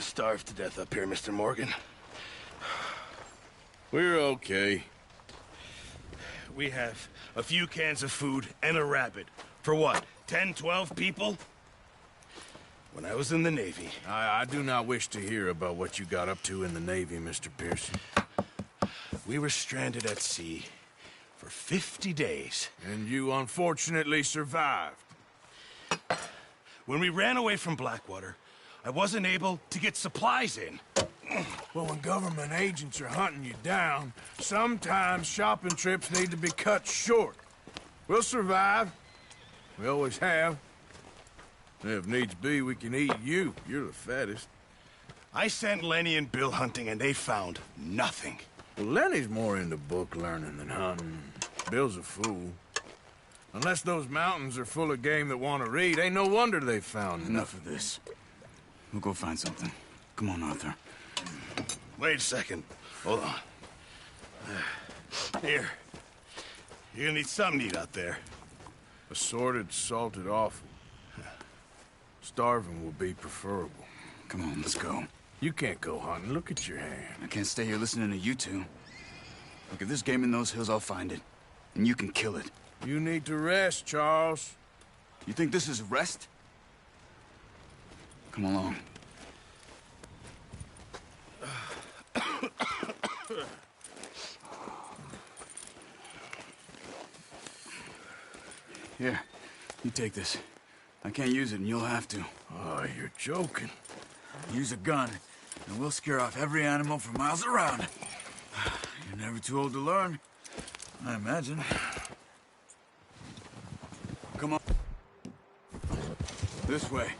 gonna starve to death up here, Mr. Morgan. We're okay. We have a few cans of food and a rabbit. For what, 10, 12 people? When I was in the Navy... I do not wish to hear about what you got up to in the Navy, Mr. Pearson. We were stranded at sea for 50 days. And you unfortunately survived. When we ran away from Blackwater, I wasn't able to get supplies in. Well, when government agents are hunting you down, sometimes shopping trips need to be cut short. We'll survive. We always have. If needs be, we can eat you. You're the fattest. I sent Lenny and Bill hunting, and they found nothing. Well, Lenny's more into book learning than hunting. Bill's a fool. Unless those mountains are full of game that want to read, ain't no wonder they found Enough of this. We'll go find something. Come on, Arthur. Wait a second. Hold on. Here. You're gonna need something to eat out there. Assorted, salted offal. Starving will be preferable. Come on, let's go. You can't go hunting. Look at your hand. I can't stay here listening to you two. Look, if there's game in those hills, I'll find it. And you can kill it. You need to rest, Charles. You think this is rest? Come along. Here, you take this. I can't use it, and you'll have to. Oh, you're joking. Use a gun, and we'll scare off every animal for miles around. You're never too old to learn, I imagine. Come on. This way.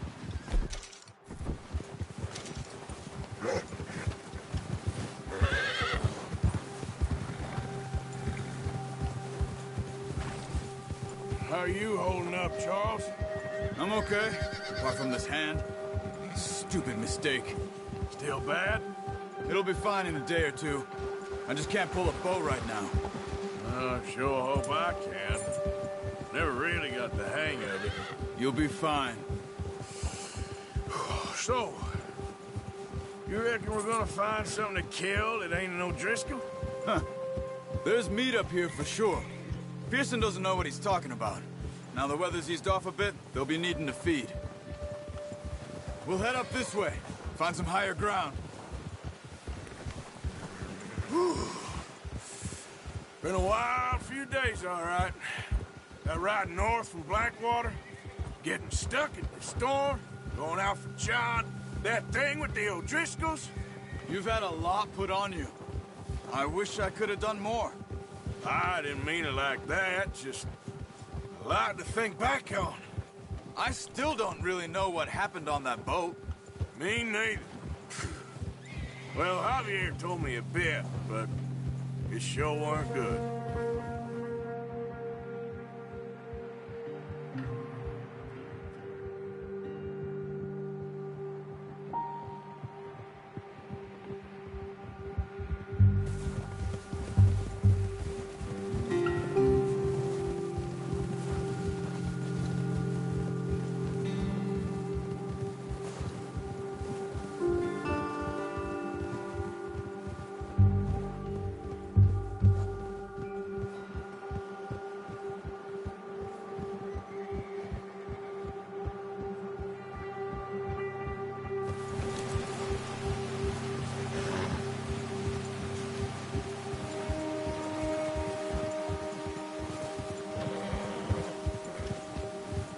How are you holding up, Charles? I'm okay, apart from this hand. Stupid mistake. Still bad? It'll be fine in a day or two. I just can't pull a bow right now. I sure hope I can. Never really got the hang of it. You'll be fine. So, you reckon we're gonna find something to kill that ain't no Driscoll? Huh. There's meat up here for sure. Pearson doesn't know what he's talking about. Now the weather's eased off a bit, they'll be needing to feed. We'll head up this way. Find some higher ground. Whew. Been a wild few days, all right. That ride north from Blackwater, getting stuck in the storm, going out for John, that thing with the O'Driscolls. You've had a lot put on you. I wish I could have done more. I didn't mean it like that, just a lot to think back on. I still don't really know what happened on that boat. Me neither. Well, Javier told me a bit, but it sure weren't good.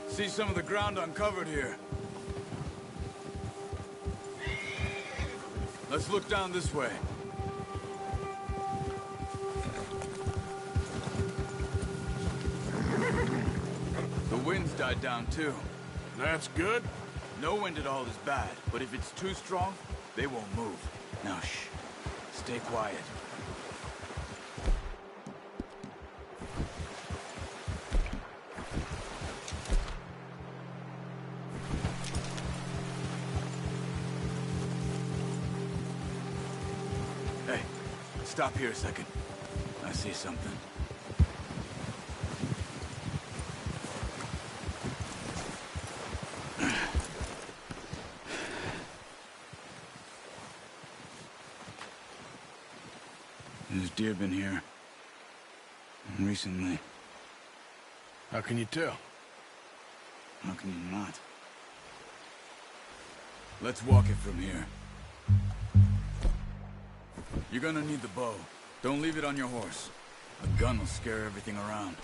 See some of the ground uncovered here. Let's look down this way. The wind's died down too. That's good. No wind at all is bad, but if it's too strong, they won't move. Now shh. Stay quiet. Hey, stop here a second. I see something. There's deer been here. Recently. How can you tell? How can you not? Let's walk it from here. You're gonna need the bow. Don't leave it on your horse. A gun will scare everything around.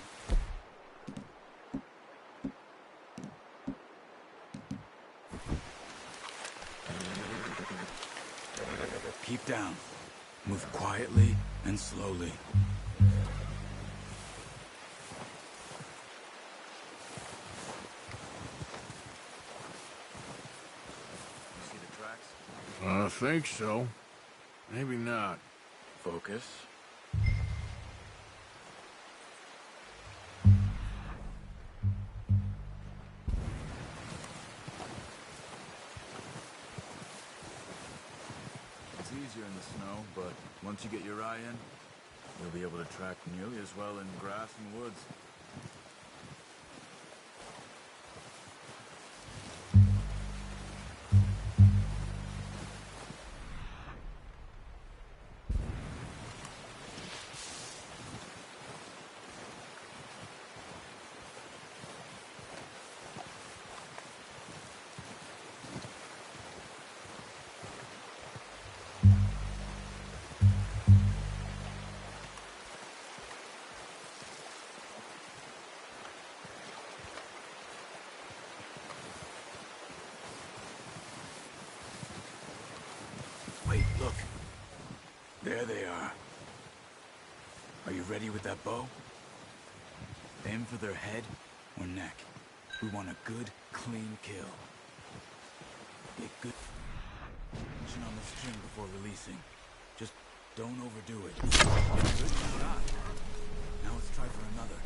Keep down. Move quietly and slowly. You see the tracks? I think so. Maybe not. Focus. It's easier in the snow, but once you get your eye in, you'll be able to track nearly as well in grass and woods. Wait, look. There they are. Are you ready with that bow? Aim for their head or neck. We want a good, clean kill. Get good tension on the string before releasing. Just don't overdo it. Get a good shot. Now let's try for another.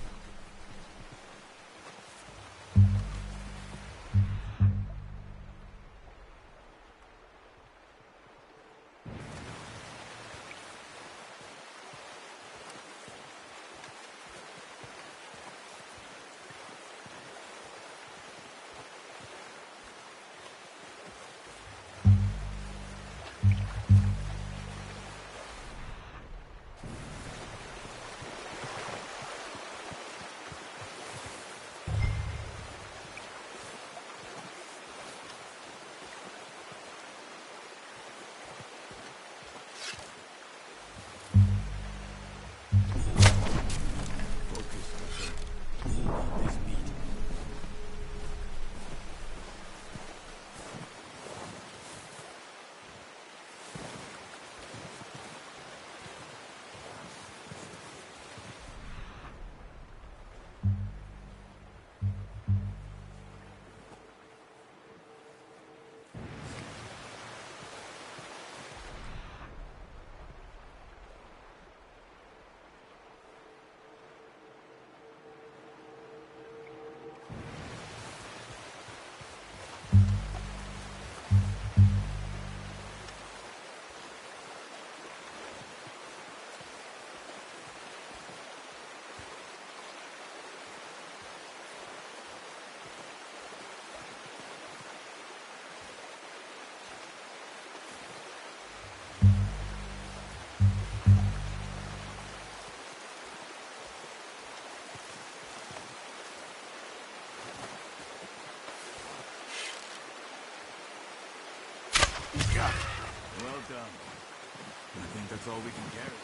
Well done. I think that's all we can carry.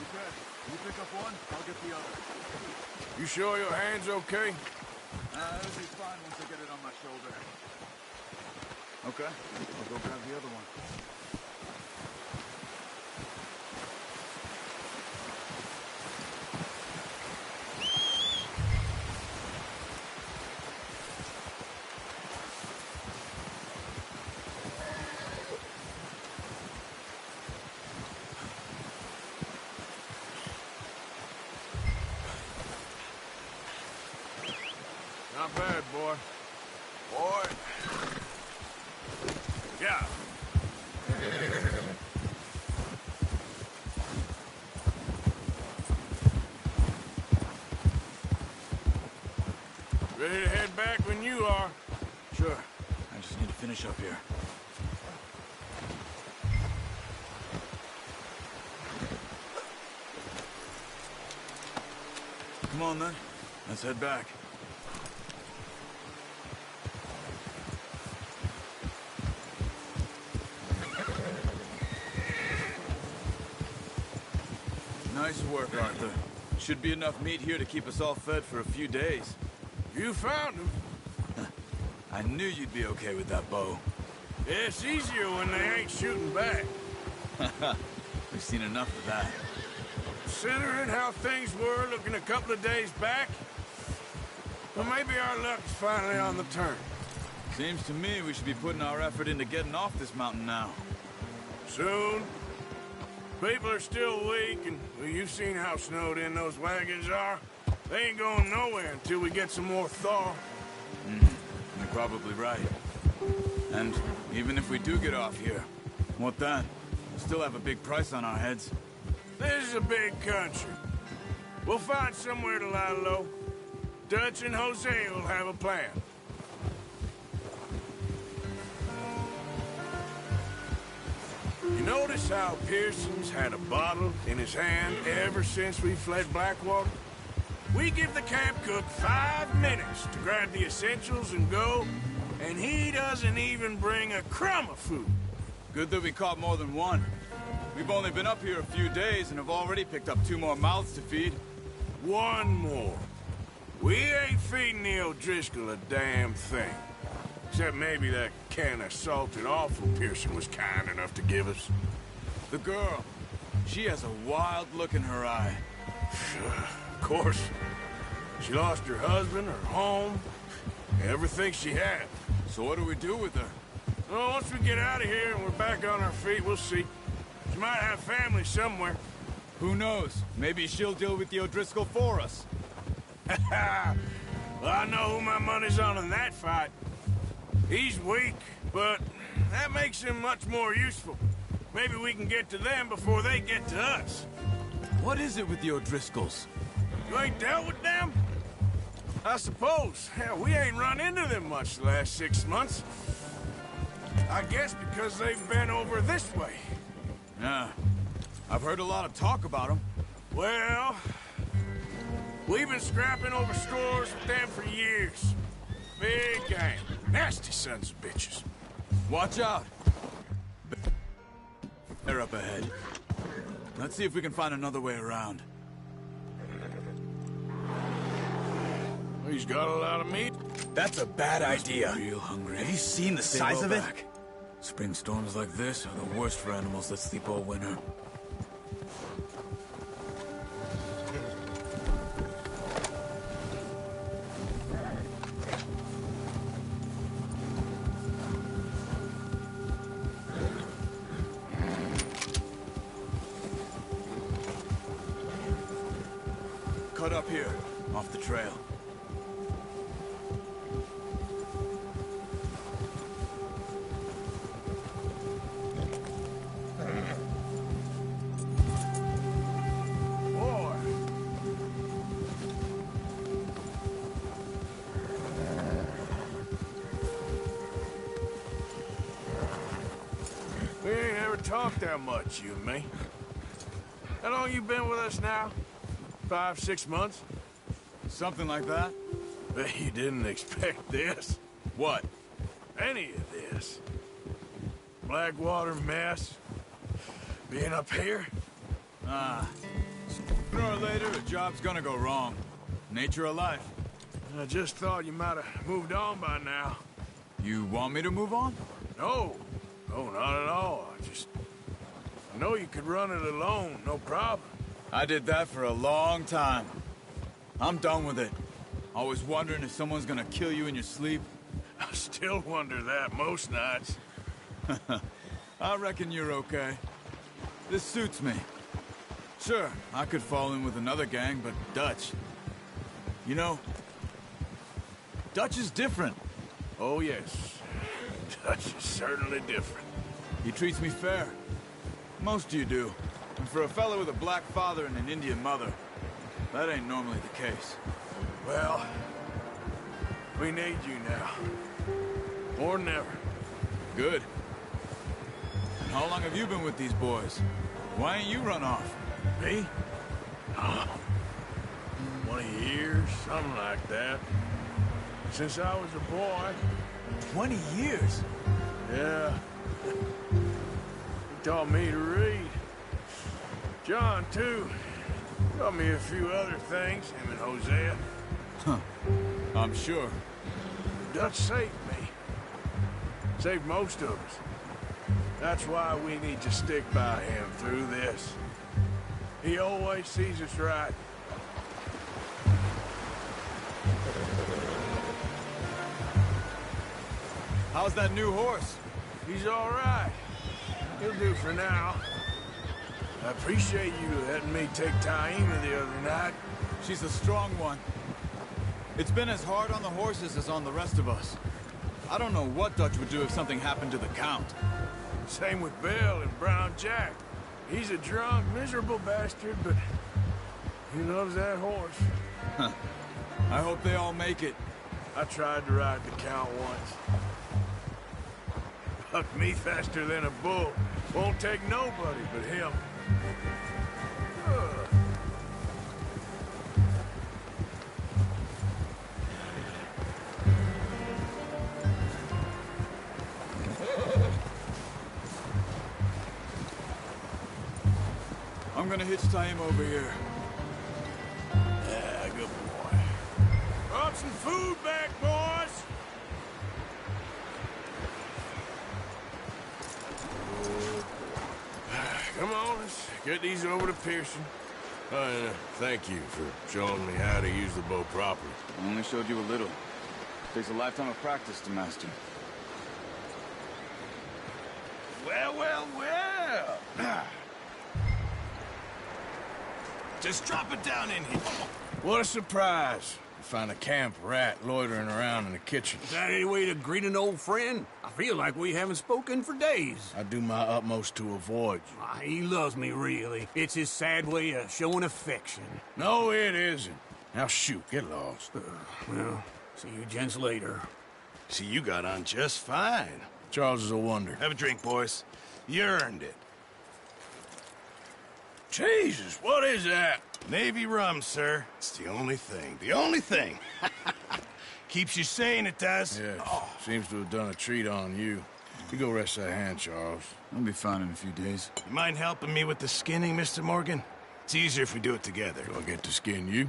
Okay, you pick up one, I'll get the other. You sure your hand's okay? It'll be fine once I get it on my shoulder. Okay, I'll go grab the other one. Not bad, boy. Boy. Yeah. Ready to head back when you are. Sure. I just need to finish up here. Come on, then. Let's head back. Nice work, Arthur. Should be enough meat here to keep us all fed for a few days. You found him. I knew you'd be okay with that bow. Yeah, it's easier when they ain't shooting back. We've seen enough of that. Considering how things were looking a couple of days back, well, maybe our luck's finally on the turn. Seems to me we should be putting our effort into getting off this mountain now. Soon. People are still weak, and well, you've seen how snowed in those wagons are. They ain't going nowhere until we get some more thaw. You're probably right. And even if we do get off here, what then? We'll still have a big price on our heads. This is a big country. We'll find somewhere to lie low. Dutch and Jose will have a plan. You notice how Pearson's had a bottle in his hand ever since we fled Blackwater? We give the camp cook 5 minutes to grab the essentials and go, and he doesn't even bring a crumb of food. Good that we caught more than one. We've only been up here a few days and have already picked up 2 more mouths to feed. 1 more. We ain't feeding the O'Driscoll a damn thing. Except maybe that can of salted offal Pearson was kind enough to give us. The girl, she has a wild look in her eye. Of course. She lost her husband, her home, everything she had. So what do we do with her? Well, once we get out of here and we're back on our feet, we'll see. She might have family somewhere. Who knows? Maybe she'll deal with the O'Driscoll for us. Well, I know who my money's on in that fight. He's weak, but that makes him much more useful. Maybe we can get to them before they get to us. What is it with the O'Driscolls? You ain't dealt with them? I suppose. Hell, we ain't run into them much the last 6 months. I guess because they've been over this way. Yeah. I've heard a lot of talk about them. Well, we've been scrapping over scores with them for years. Big gang. Nasty sons of bitches. Watch out! They're up ahead. Let's see if we can find another way around. He's got a lot of meat. That's a bad idea. Real hungry. Have you seen the Stay size well of it? back. Spring storms like this are the worst for animals that sleep all winter. Cut up here, off the trail. Boy. We ain't ever talked that much, you and me. How long you been with us now? 5, 6 months? Something like that? Bet you didn't expect this. What? Any of this. Blackwater mess. Being up here. Sooner or later, a job's gonna go wrong. Nature of life. I just thought you might have moved on by now. You want me to move on? No. No, not at all. I know you could run it alone, no problem. I did that for a long time. I'm done with it. Always wondering if someone's gonna kill you in your sleep. I still wonder that most nights. I reckon you're okay. This suits me. Sure, I could fall in with another gang, but Dutch... You know, Dutch is different. Oh, yes. Dutch is certainly different. He treats me fair. Most of you do. And for a fellow with a black father and an Indian mother, that ain't normally the case. Well, we need you now. More than ever. Good. And how long have you been with these boys? Why ain't you run off? Me? 20 years, something like that. Since I was a boy. 20 years? Yeah. He taught me to read. John, too. Taught me a few other things, him and Hosea. I'm sure. Dutch saved me. Saved most of us. That's why we need to stick by him through this. He always sees us right. How's that new horse? He's all right. He'll do for now. I appreciate you letting me take Taima the other night. She's a strong one. It's been as hard on the horses as on the rest of us. I don't know what Dutch would do if something happened to the Count. Same with Bill and Brown Jack. He's a drunk, miserable bastard, but he loves that horse. I hope they all make it. I tried to ride the Count once. Bucked me faster than a bull. Won't take nobody but him. I'm gonna hitch Taima over here. Yeah, good boy. Brought some food back, boys! Come on, let's get these over to Pearson. Thank you for showing me how to use the bow properly. I only showed you a little. Takes a lifetime of practice to master. Well, well, well. Just drop it down in here. What a surprise. To find a camp rat loitering around in the kitchen. Is that any way to greet an old friend? I feel like we haven't spoken for days. I do my utmost to avoid you. He loves me, really. It's his sad way of showing affection. No, it isn't. Now shoot, get lost. Well, see you gents later. See, you got on just fine. Charles is a wonder. Have a drink, boys. You earned it. Jesus, what is that? Navy rum, sir. It's the only thing. The only thing. Keeps you sane, it does. Yes, seems to have done a treat on you. You go rest that hand, Charles. I'll be fine in a few days. You mind helping me with the skinning, Mr. Morgan? It's easier if we do it together. Do I get to skin you?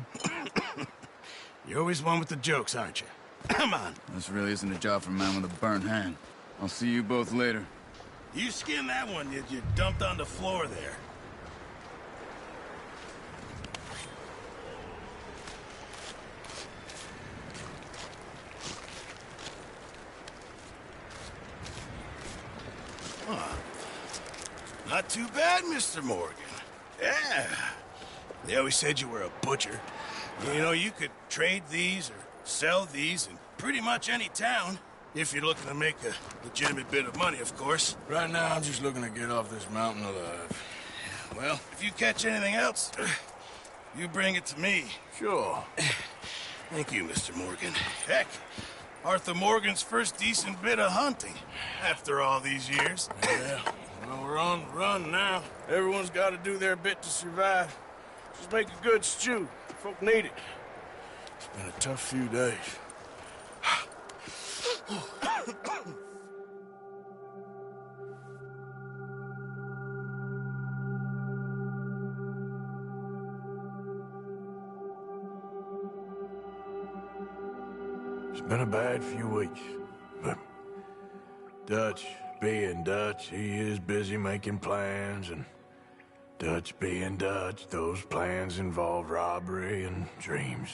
You're always one with the jokes, aren't you? Come on. This really isn't a job for a man with a burnt hand. I'll see you both later. You skin that one you dumped on the floor there. Not too bad, Mr. Morgan. Yeah. They always said you were a butcher. You know, you could trade these or sell these in pretty much any town. If you're looking to make a legitimate bit of money, of course. Right now, I'm just looking to get off this mountain alive. Well, if you catch anything else, you bring it to me. Sure. Thank you, Mr. Morgan. Heck, Arthur Morgan's first decent bit of hunting after all these years. Yeah. Well, we're on the run now. Everyone's got to do their bit to survive. Just make a good stew. Folk need it. It's been a tough few days. It's been a bad few weeks, but Dutch being Dutch, he is busy making plans, and Dutch being Dutch, those plans involve robbery and dreams.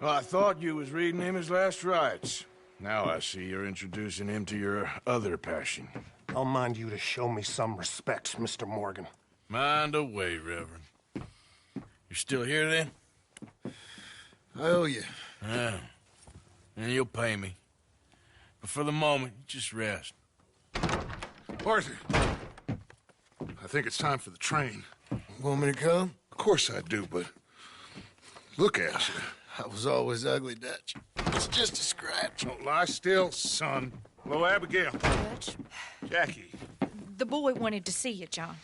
Well, I thought you was reading him his last rites. Now I see you're introducing him to your other passion. I'll mind you to show me some respect, Mr. Morgan. Mind away, Reverend. You still here, then? I owe you. Yeah. And you'll pay me. But for the moment, just rest. Arthur, I think it's time for the train. Want me to come? Of course I do, but look at you. I was always ugly, Dutch. It's just a scratch. Don't lie still, son. Hello, Abigail. Dutch? Jackie. The boy wanted to see you, John.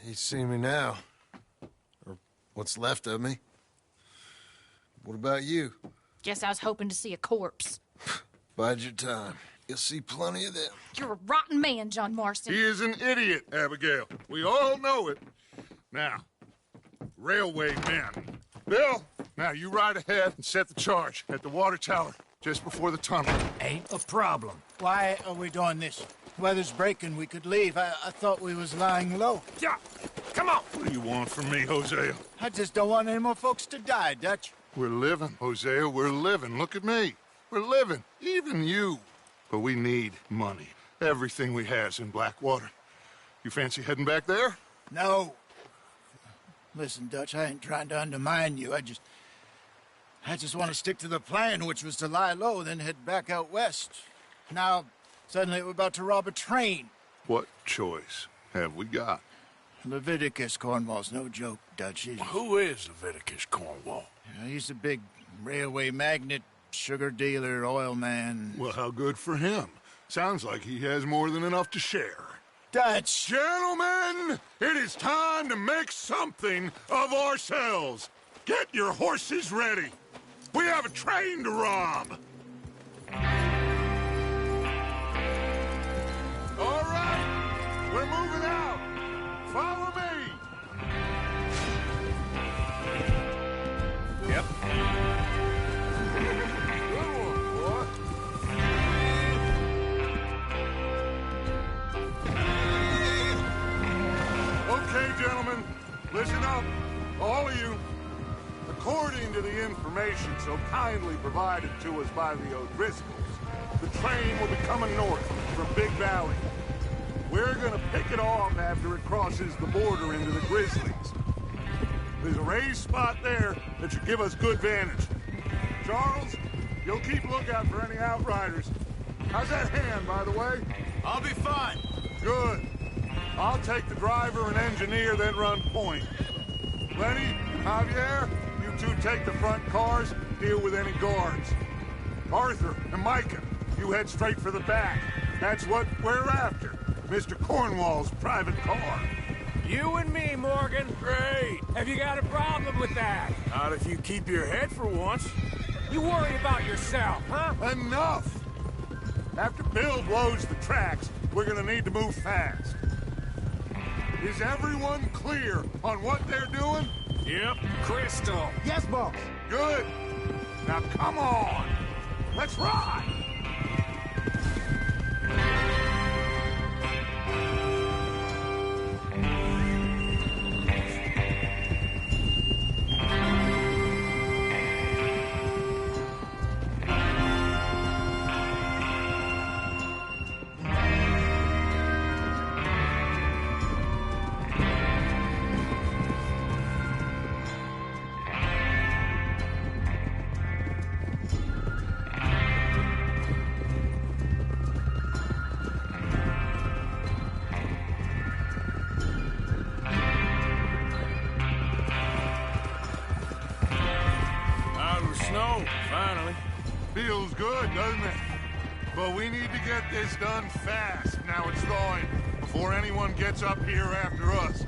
He's seen me now. Or what's left of me. What about you? Guess I was hoping to see a corpse. Bide your time. You'll see plenty of them. You're a rotten man, John Marston. He is an idiot, Abigail. We all know it. Now, railway men. Bill, now you ride ahead and set the charge at the water tower just before the tunnel. Ain't a problem. Why are we doing this? Weather's breaking. We could leave. I thought we was lying low. Yeah, come on. What do you want from me, Hosea? I just don't want any more folks to die, Dutch. We're living, Hosea. We're living. Look at me. We're living. Even you. But we need money. Everything we has in Blackwater. You fancy heading back there? No. Listen, Dutch, I ain't trying to undermine you. I just want to stick to the plan, which was to lie low, then head back out west. Now, suddenly we're about to rob a train. What choice have we got? Leviticus Cornwall's no joke, Dutch. Who is Leviticus Cornwall? He's a big railway magnate, sugar dealer, oil man. Well, how good for him. Sounds like he has more than enough to share. Dutch! Gentlemen, it is time to make something of ourselves. Get your horses ready. We have a train to rob. All right, we're moving out. Follow me. Yep. Good one, boy. Okay, gentlemen, listen up, all of you. According to the information so kindly provided to us by the O'Driscolls, the train will be coming north from Big Valley. We're gonna pick it off after it crosses the border into the Grizzlies. There's a raised spot there that should give us good vantage. Charles, you'll keep lookout for any outriders. How's that hand, by the way? I'll be fine. Good. I'll take the driver and engineer, then run point. Lenny, Javier, you two take the front cars, deal with any guards. Arthur and Micah, you head straight for the back. That's what we're after. Mr. Cornwall's private car. You and me, Morgan. Great. Have you got a problem with that? Not if you keep your head for once. You worry about yourself, huh? Enough! After Bill blows the tracks, we're gonna need to move fast. Is everyone clear on what they're doing? Yep. Crystal. Yes, boss. Good. Now come on. Let's ride. Finally. Feels good, doesn't it? But we need to get this done fast, now it's thawing, before anyone gets up here after us.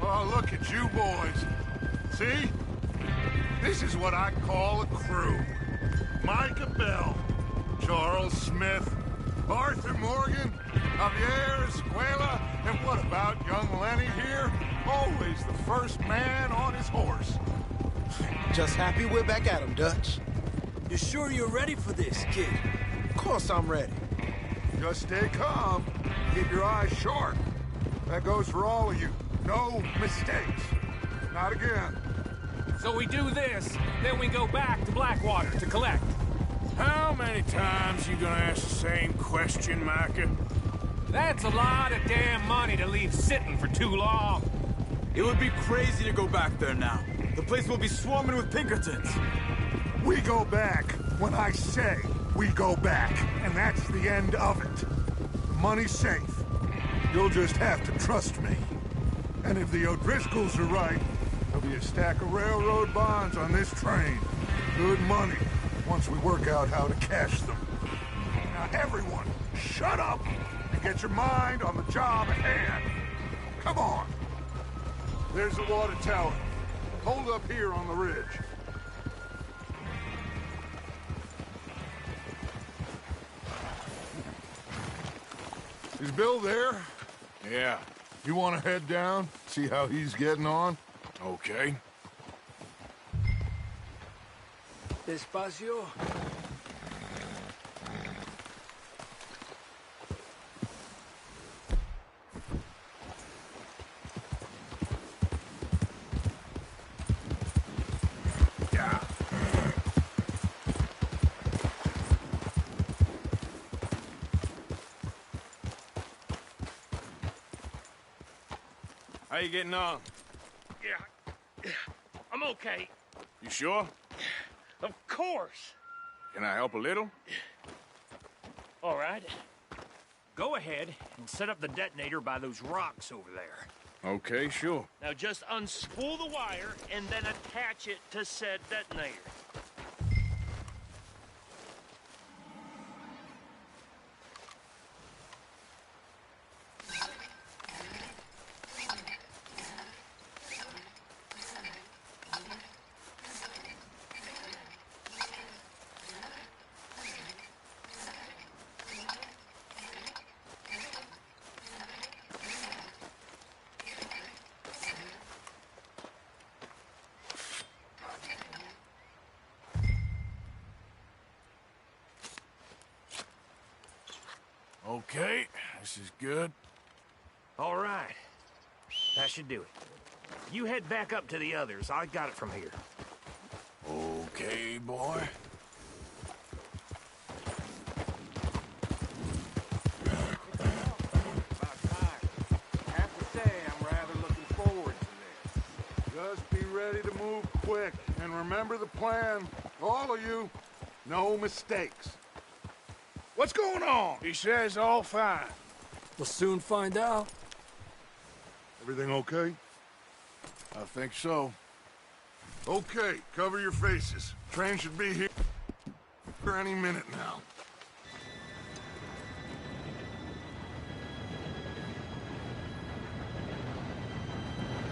Oh, look at you boys. See? This is what I call a crew. Micah Bell, Charles Smith, Arthur Morgan, Javier Escuela, and what about young Lenny here? Always the first man on his horse. Just happy we're back at him, Dutch. You sure you're ready for this, kid? Of course I'm ready. Just stay calm. Keep your eyes sharp. That goes for all of you. No mistakes. Not again. So we do this, then we go back to Blackwater to collect. How many times you gonna ask the same question, Micah? That's a lot of damn money to leave sitting for too long. It would be crazy to go back there now. The place will be swarming with Pinkertons. We go back when I say we go back, and that's the end of it. Money's safe. You'll just have to trust me. And if the O'Driscolls are right, there'll be a stack of railroad bonds on this train. Good money, once we work out how to cash them. Now everyone, shut up and get your mind on the job at hand. Come on. There's the water tower. Hold up here on the ridge. Is Bill there? Yeah. You want to head down, see how he's getting on? Okay. Despacio. How you getting on? Yeah, I'm okay. You sure? Of course. Can I help a little? All right. Go ahead and set up the detonator by those rocks over there. Okay, sure. Now just unspool the wire and then attach it to said detonator. Okay, this is good. All right. That should do it. You head back up to the others. I got it from here. Okay, boy. About time. I have to say, I'm rather looking forward to this. Just be ready to move quick. And remember the plan. All of you. No mistakes. What's going on? He says all fine. We'll soon find out. Everything okay? I think so. Okay, cover your faces. Train should be here any minute now.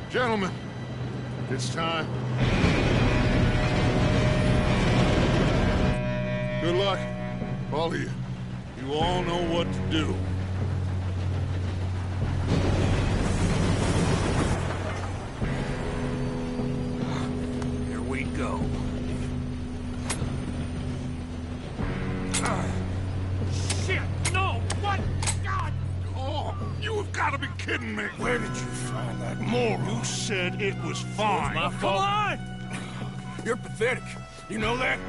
Gentlemen, it's time. Good luck, all of you. You all know what to do. Here we go. Shit! No! What? God! Oh, you have got to be kidding me. Where did you find that moron? You said it was fine. My fault. Come on! You're pathetic. You know that?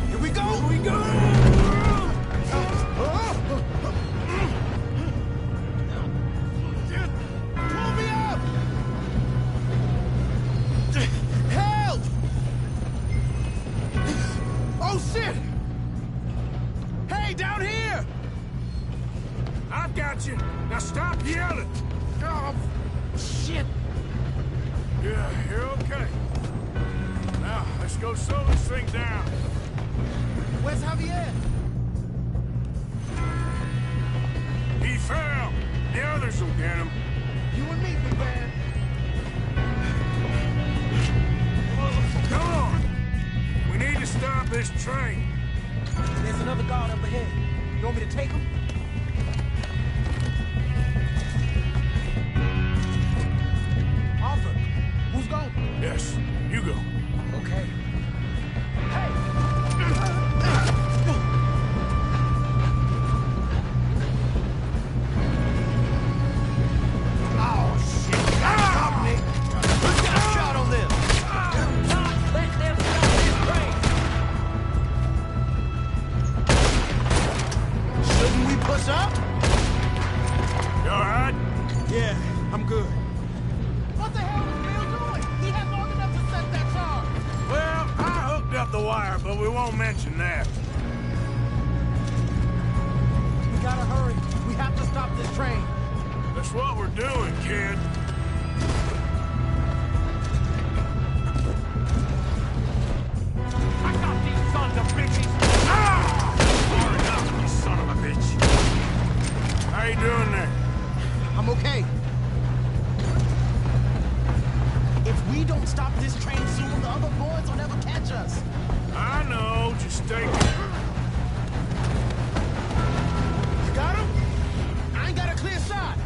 Here we go! Here we go! Pull me up! Help! Oh, shit! Hey, down here! I've got you. Now stop yelling. Oh, shit! Yeah, you're okay. Now, let's go slow this thing down. Where's Javier? He fell. The others will get him. You and me, big man. Come on. We need to stop this train. There's another guard up ahead. You want me to take him? Arthur, who's going? Yes, you go. Okay. Hey! Oh, shit! Stop me! Who's got a shot on them? Let them stop this train! Shouldn't we push up? You all right? Yeah, I'm good. What the hell was Bill doing? He had long enough to set that charge. Well, I hooked up the wire, but we won't mention that. We gotta hurry. We have to stop this train. That's what we're doing, kid. don't stop this train soon, the other boys will never catch us. I know, just stay... You got him? I ain't got a clear shot.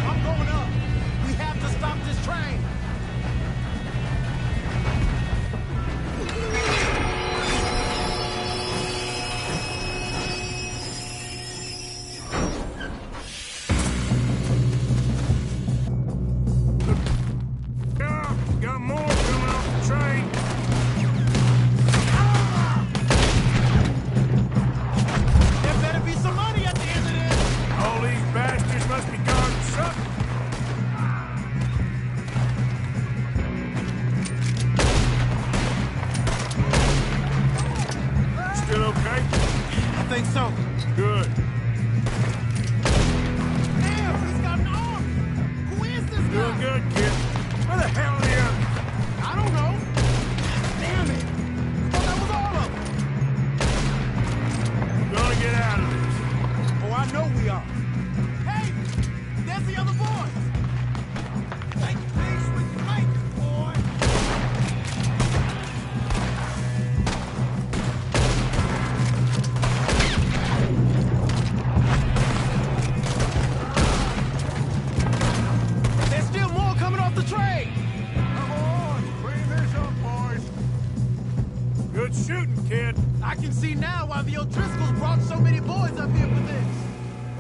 I'm going up. We have to stop this train. Got more coming off the train. There better be some money at the end of this. All these bastards must be guarding something. Still okay? I think so. Good. Damn, he's got an arm. Who is this guy? Doing good, kid. Where the hell are the others? I don't know. Damn it. I thought that was all of them. We're gonna get out of this. Oh, I know we are. Hey, there's the other boys. Take your face with your blanket, boy. There's still more coming off the train. Come on, clean this up, boys. Good shooting, kid. I can see now why the O'Driscolls brought so many boys up here for this.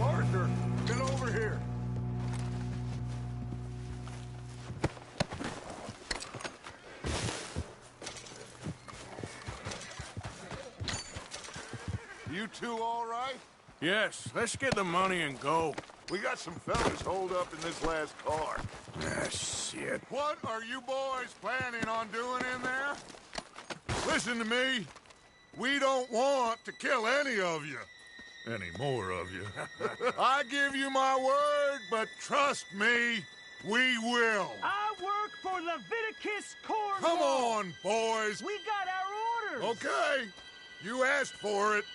Arthur, get over here. You two all right? Yes, let's get the money and go. We got some fellas holed up in this last car. Ah, shit. What are you boys planning on doing in there? Listen to me. We don't want to kill any of you. Any more of you. I give you my word, but trust me, we will. I work for Leviticus Corps. Come on, boys. We got our orders. Okay. You asked for it.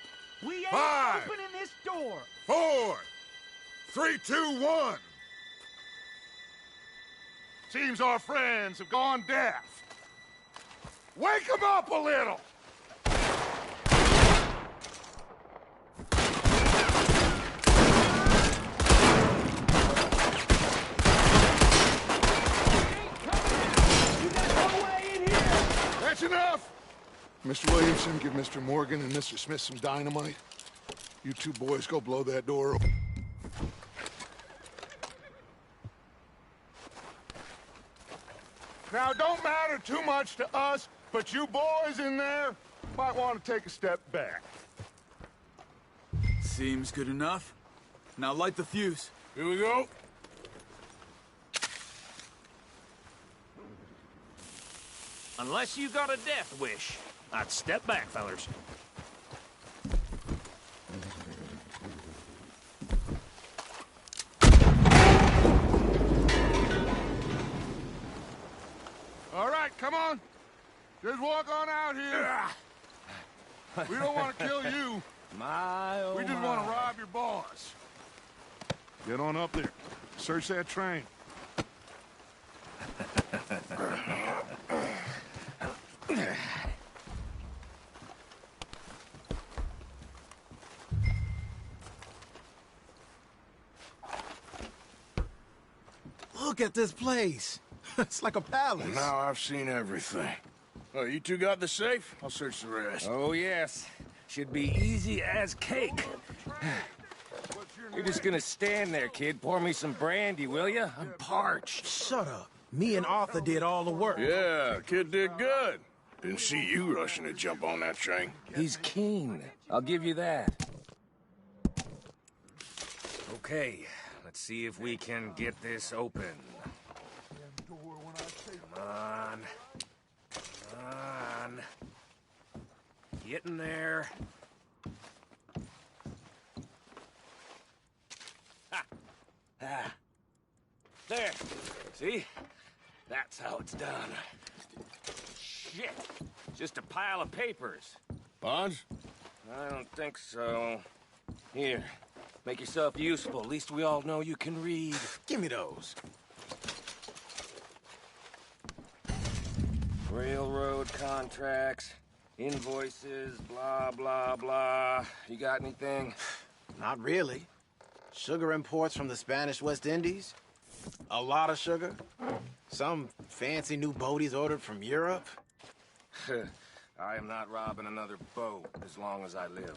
We ain't 5, opening this door. 4, 3, 2, 1. Seems our friends have gone deaf. Wake them up a little. That's enough. Mr. Williamson, give Mr. Morgan and Mr. Smith some dynamite. You two boys go blow that door open. Now, don't matter too much to us, but you boys in there might want to take a step back. Seems good enough. Now light the fuse. Here we go. Unless you got a death wish, I'd step back, fellers. All right, come on. Just walk on out here. We don't want to kill you. We just want to rob your boss. Get on up there. Search that train. Look at this place. It's like a palace. Now I've seen everything. Oh, you two got the safe? I'll search the rest. Oh, yes. Should be easy as cake. You're just gonna stand there, kid. Pour me some brandy, will you? I'm parched. Shut up. Me and Arthur did all the work. Yeah, kid did good. Didn't see you rushing to jump on that train. He's keen. I'll give you that. Okay, let's see if we can get this open. Come on. Come on. Get in there. Ha! Ah. There. See? That's how it's done. Shit! Just a pile of papers. Bonds? I don't think so. Here, make yourself useful. At least we all know you can read. Give me those. Railroad contracts, invoices, blah, blah, blah. You got anything? Not really. Sugar imports from the Spanish West Indies. A lot of sugar. Some fancy new boat he's ordered from Europe. I am not robbing another boat as long as I live.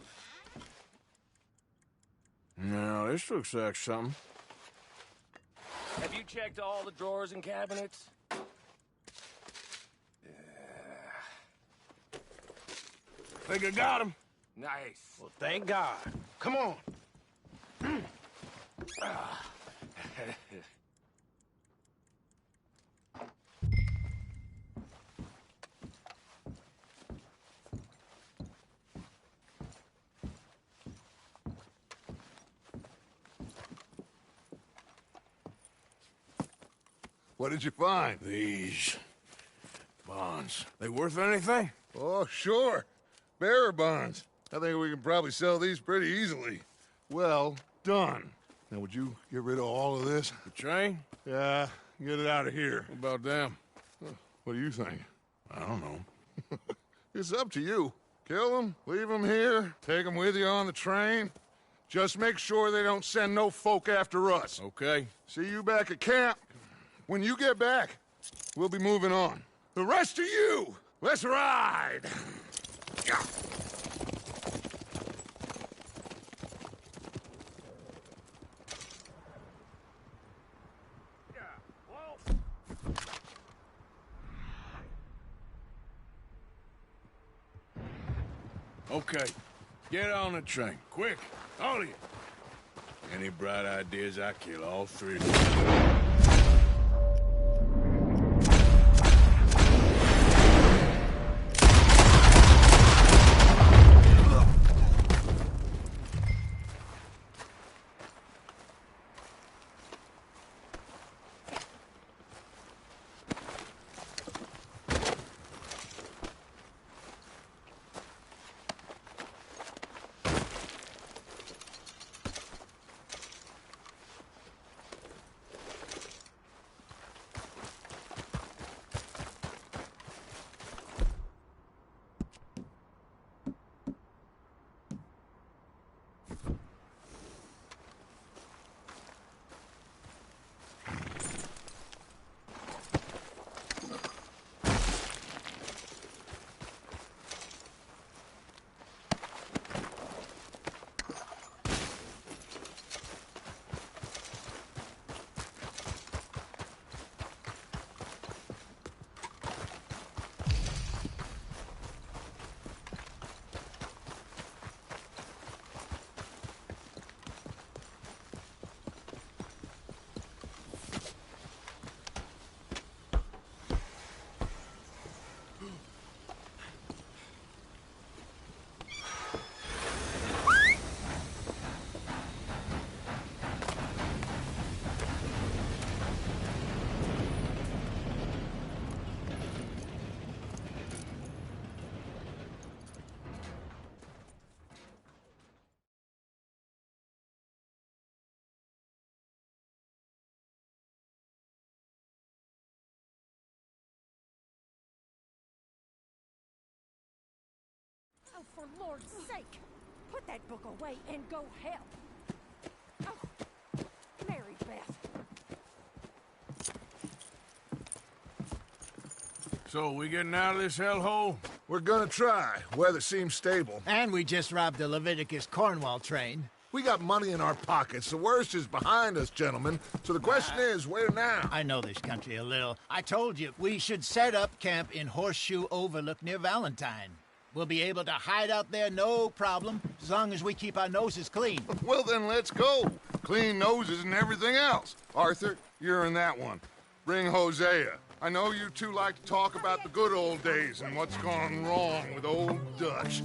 Now, this looks like something. Have you checked all the drawers and cabinets? Think I got him. Nice. Well, thank God. Come on. What did you find? These bonds. They worth anything? Oh, sure. Bearer bonds. I think we can probably sell these pretty easily. Well done. Now, would you get rid of all of this? The train? Yeah, get it out of here. What about them? What do you think? I don't know. It's up to you. Kill them, leave them here, take them with you on the train. Just make sure they don't send no folk after us. Okay. See you back at camp. When you get back, we'll be moving on. The rest of you, let's ride! Yeah. Okay. Get on the train. Quick. All of you. Any bright ideas, I kill all three of you. Oh, for Lord's sake, put that book away and go help. Oh, Mary Beth. So, we getting out of this hellhole? We're gonna try. Weather seems stable. And we just robbed the Leviticus Cornwall train. We got money in our pockets. The worst is behind us, gentlemen. So the question is, where now? I know this country a little. I told you, we should set up camp in Horseshoe Overlook near Valentine. We'll be able to hide out there, no problem, as long as we keep our noses clean. Well, then let's go. Clean noses and everything else. Arthur, you're in that one. Bring Hosea. I know you two like to talk about the good old days and what's gone wrong with old Dutch.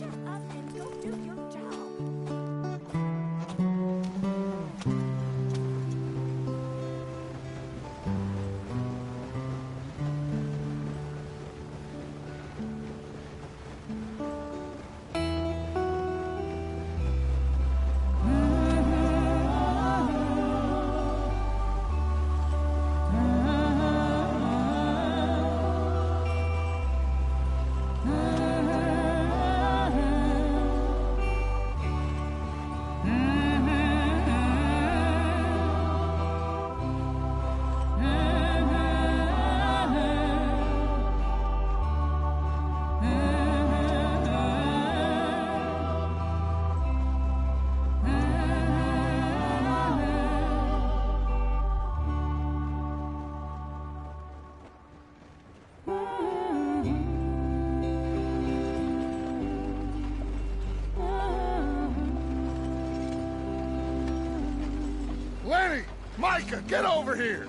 Micah, get over here!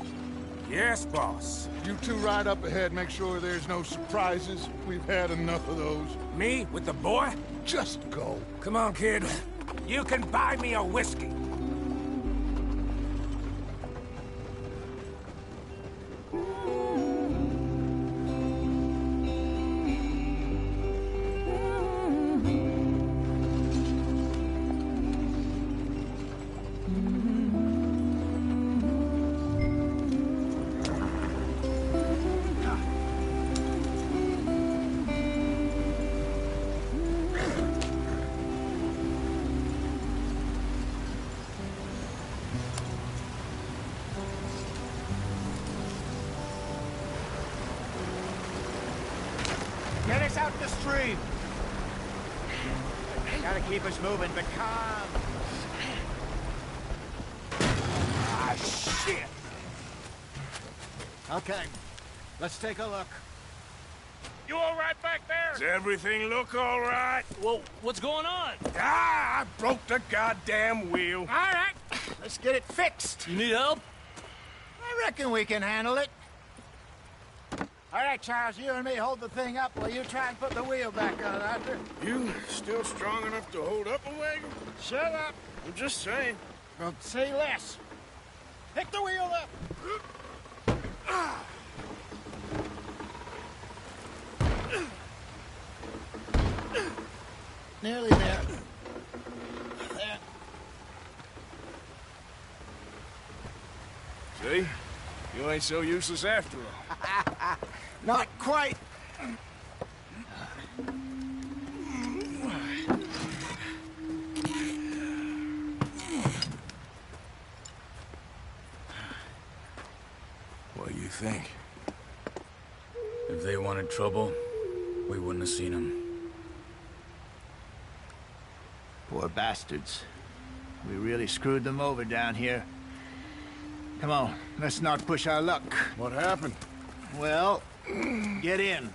Yes, boss. You two ride up ahead, make sure there's no surprises. We've had enough of those. Me with the boy? Just go. Come on, kid. You can buy me a whiskey. Get us out the stream. Gotta keep us moving, but calm. Ah, shit! Okay, let's take a look. You all right back there? Does everything look all right? Well, what's going on? Ah, I broke the goddamn wheel. All right, let's get it fixed. You need help? I reckon we can handle it. All right, Charles, you and me hold the thing up while you try and put the wheel back on, Arthur. You still strong enough to hold up a wagon? Shut up. I'm just saying. Well, say less. Pick the wheel up. Nearly there. There. See? You ain't so useless after all. Not quite. What do you think? If they wanted trouble, we wouldn't have seen them. Poor bastards. We really screwed them over down here. Come on, let's not push our luck. What happened? Well, get in.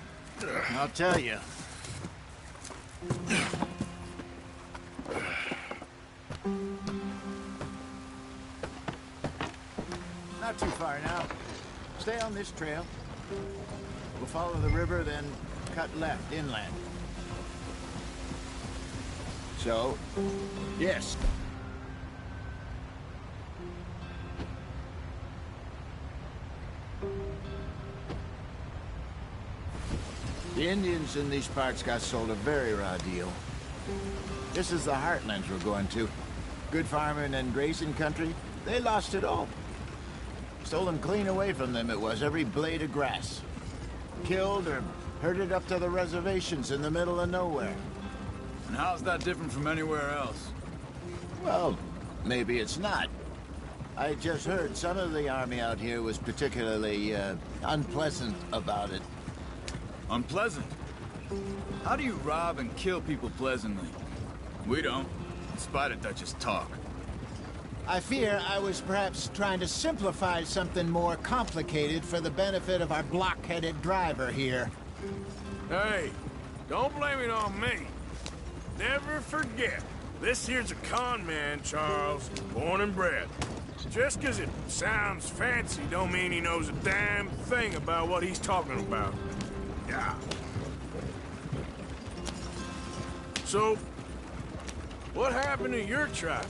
I'll tell you. Not too far now. Stay on this trail. We'll follow the river, then cut left inland. So, yes. The Indians in these parts got sold a very raw deal. This is the heartlands we're going to. Good farming and grazing country, they lost it all. Stolen clean away from them it was, every blade of grass. Killed or herded up to the reservations in the middle of nowhere. And how's that different from anywhere else? Well, maybe it's not. I just heard some of the army out here was particularly, unpleasant about it. Unpleasant? How do you rob and kill people pleasantly? We don't, in spite of Dutch's talk. I fear I was perhaps trying to simplify something more complicated for the benefit of our block-headed driver here. Hey, don't blame it on me. Never forget, this here's a con man, Charles, born and bred. Just 'cause it sounds fancy don't mean he knows a damn thing about what he's talking about. Yeah. So, what happened to your tribe?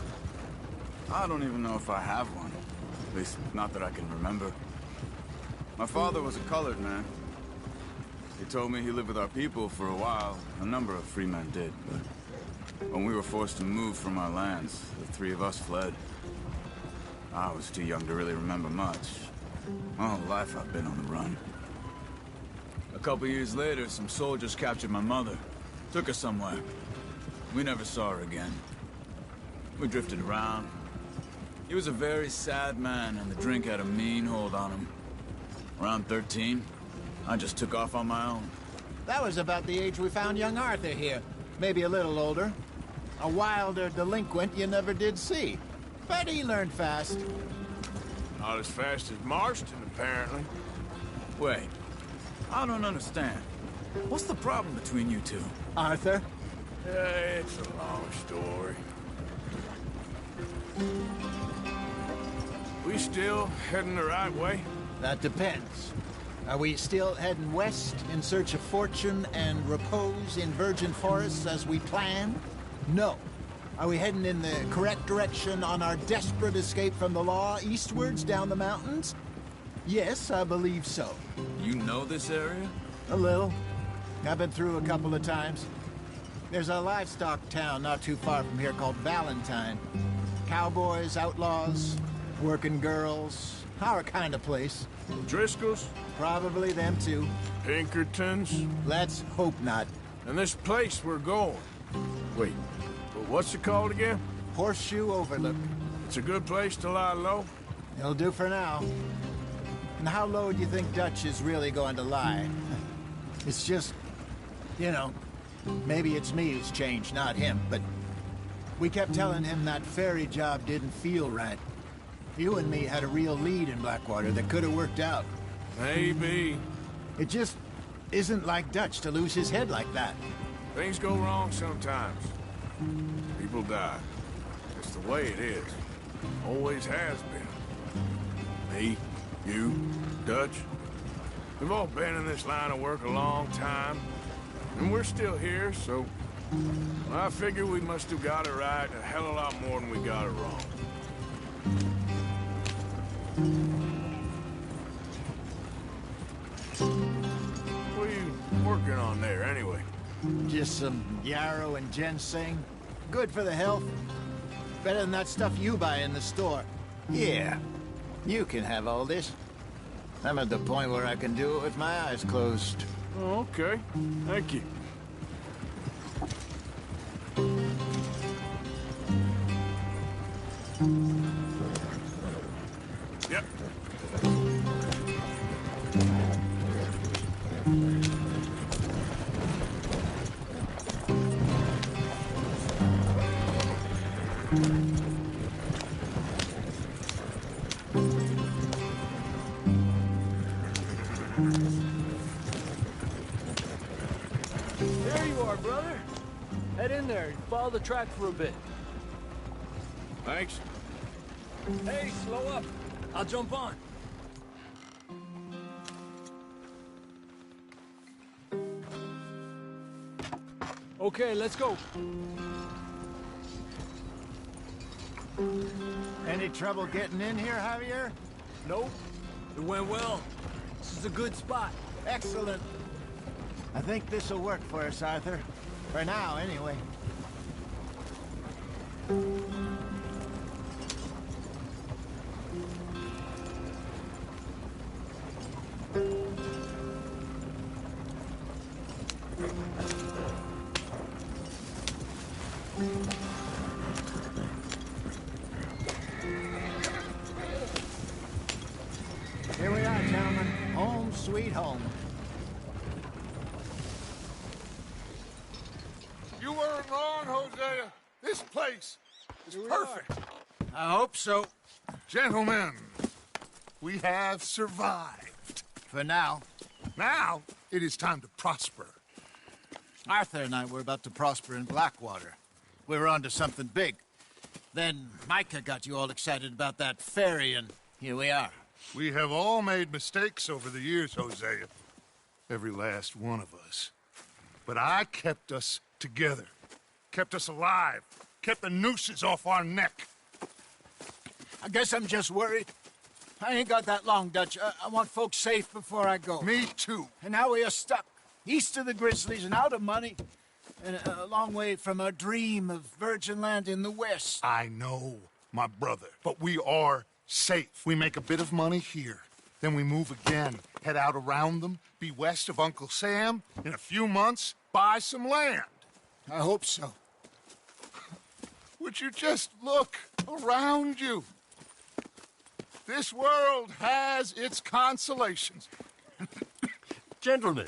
I don't even know if I have one. At least, not that I can remember. My father was a colored man. He told me he lived with our people for a while. A number of free men did, but when we were forced to move from our lands, the three of us fled. I was too young to really remember much. My whole life I've been on the run. A couple years later, some soldiers captured my mother. Took her somewhere. We never saw her again. We drifted around. He was a very sad man, and the drink had a mean hold on him. Around 13, I just took off on my own. That was about the age we found young Arthur here. Maybe a little older. A wilder delinquent you never did see. But he learned fast. Not as fast as Marston, apparently. Wait, I don't understand. What's the problem between you two? Arthur? It's a long story. We still heading the right way? That depends. Are we still heading west in search of fortune and repose in virgin forests as we planned? No. Are we heading in the correct direction on our desperate escape from the law eastwards down the mountains? Yes, I believe so. You know this area? A little. I've been through a couple of times. There's a livestock town not too far from here called Valentine. Cowboys, outlaws, working girls, our kind of place. Driscoll's? Probably them too. Pinkertons? Let's hope not. And this place we're going. Wait, what's it called again? Horseshoe Overlook. It's a good place to lie low? It'll do for now. And how low do you think Dutch is really going to lie? It's just, you know, maybe it's me who's changed, not him, but we kept telling him that ferry job didn't feel right. You and me had a real lead in Blackwater that could have worked out. Maybe. It just isn't like Dutch to lose his head like that. Things go wrong sometimes. People die. It's the way it is. Always has been. Me, you, Dutch. We've all been in this line of work a long time. And we're still here, so... I figure we must have got it right a hell of a lot more than we got it wrong. What are you working on there, anyway? Just some yarrow and ginseng. Good for the health. Better than that stuff you buy in the store. Yeah, you can have all this. I'm at the point where I can do it with my eyes closed. Oh, okay. Thank you. Yep. There you are, brother. Head in there and follow the track for a bit. Thanks. Hey, slow up. I'll jump on. Okay, let's go. Any trouble getting in here, Javier? Nope. It went well. This is a good spot. Excellent. I think this'll work for us, Arthur. For now, anyway. Here we are, gentlemen. Home sweet home. You weren't wrong, Hosea. This place is perfect. I hope so. Gentlemen, we have survived. For now. Now, it is time to prosper. Arthur and I were about to prosper in Blackwater. We were onto something big. Then Micah got you all excited about that ferry, and here we are. We have all made mistakes over the years, Hosea. Every last one of us. But I kept us together. Kept us alive. Kept the nooses off our neck. I guess I'm just worried. I ain't got that long, Dutch. I want folks safe before I go. Me too. And now we are stuck. East of the Grizzlies and out of money. And a long way from our dream of virgin land in the west. I know, my brother. But we are safe. We make a bit of money here. Then we move again. Head out around them. Be west of Uncle Sam. In a few months, buy some land. I hope so. Would you just look around you? This world has its consolations. Gentlemen,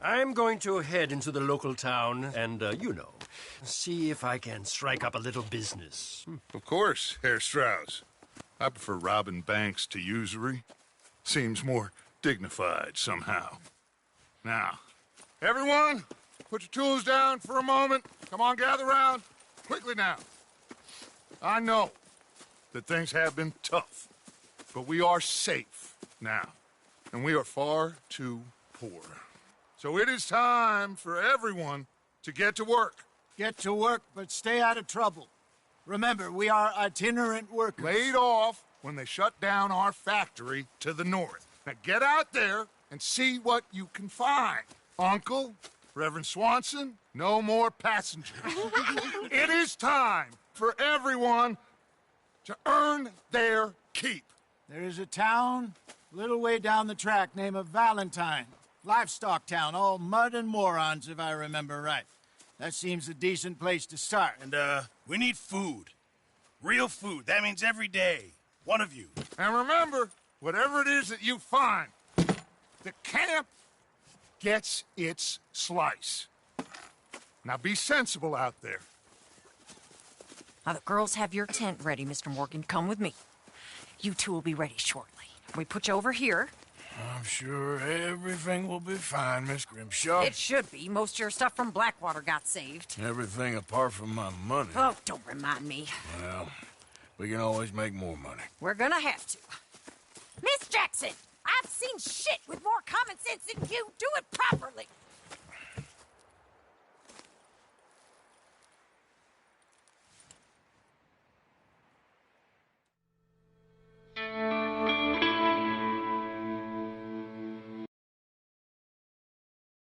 I'm going to head into the local town and, see if I can strike up a little business. Of course, Herr Strauss. I prefer robbing banks to usury. Seems more dignified somehow. Now, everyone, put your tools down for a moment. Come on, gather round. Quickly now. I know that things have been tough. but we are safe now, and we are far too poor. So it is time for everyone to get to work. Get to work, but stay out of trouble. Remember, we are itinerant workers. Laid off when they shut down our factory to the north. Now get out there and see what you can find. Uncle, Reverend Swanson, no more passengers. It is time for everyone to earn their keep. There is a town a little way down the track named Valentine. Livestock town, all mud and morons, if I remember right. That seems a decent place to start. And, we need food. Real food. That means every day. One of you. And remember, whatever it is that you find, the camp gets its slice. Now be sensible out there. Now, the girls have your tent ready, Mr. Morgan. Come with me. You two will be ready shortly. We put you over here. I'm sure everything will be fine, Miss Grimshaw. It should be. Most of your stuff from Blackwater got saved. Everything apart from my money. Oh, don't remind me. Well, we can always make more money. We're gonna have to. Miss Jackson, I've seen shit with more common sense than you. Do it proper.